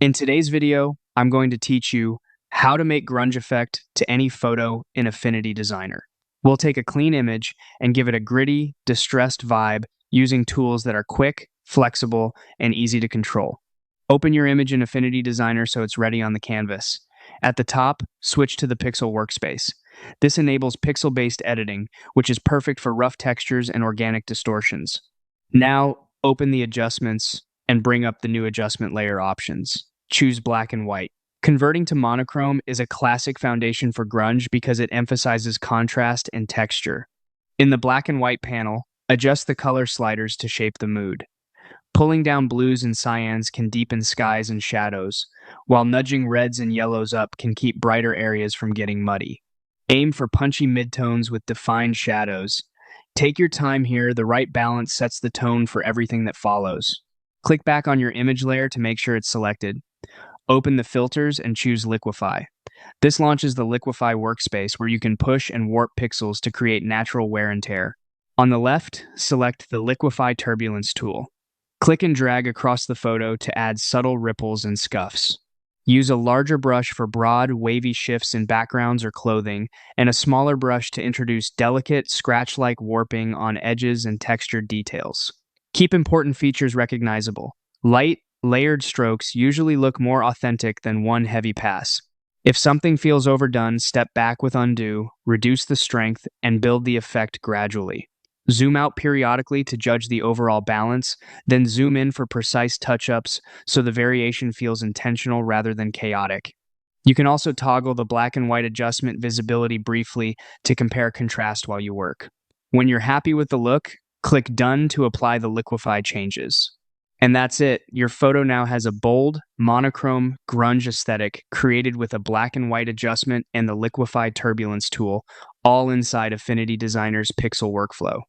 In today's video, I'm going to teach you how to make grunge effect to any photo in Affinity Designer. We'll take a clean image and give it a gritty, distressed vibe using tools that are quick, flexible, and easy to control. Open your image in Affinity Designer so it's ready on the canvas. At the top, switch to the Pixel workspace. This enables pixel-based editing, which is perfect for rough textures and organic distortions. Now, open the adjustments and bring up the new adjustment layer options. Choose black and white. Converting to monochrome is a classic foundation for grunge because it emphasizes contrast and texture. In the black and white panel, adjust the color sliders to shape the mood. Pulling down blues and cyans can deepen skies and shadows, while nudging reds and yellows up can keep brighter areas from getting muddy. Aim for punchy midtones with defined shadows. Take your time here, the right balance sets the tone for everything that follows. Click back on your image layer to make sure it's selected. Open the filters and choose Liquify. This launches the Liquify workspace where you can push and warp pixels to create natural wear and tear. On the left, select the Liquify Turbulence tool. Click and drag across the photo to add subtle ripples and scuffs. Use a larger brush for broad, wavy shifts in backgrounds or clothing, and a smaller brush to introduce delicate, scratch-like warping on edges and textured details. Keep important features recognizable. Light, layered strokes usually look more authentic than one heavy pass. If something feels overdone, step back with undo, reduce the strength, and build the effect gradually. Zoom out periodically to judge the overall balance, then zoom in for precise touch-ups so the variation feels intentional rather than chaotic. You can also toggle the black and white adjustment visibility briefly to compare contrast while you work. When you're happy with the look, click Done to apply the Liquify changes. And that's it. Your photo now has a bold, monochrome, grunge aesthetic created with a black and white adjustment and the Liquify Turbulence tool, all inside Affinity Designer's pixel workflow.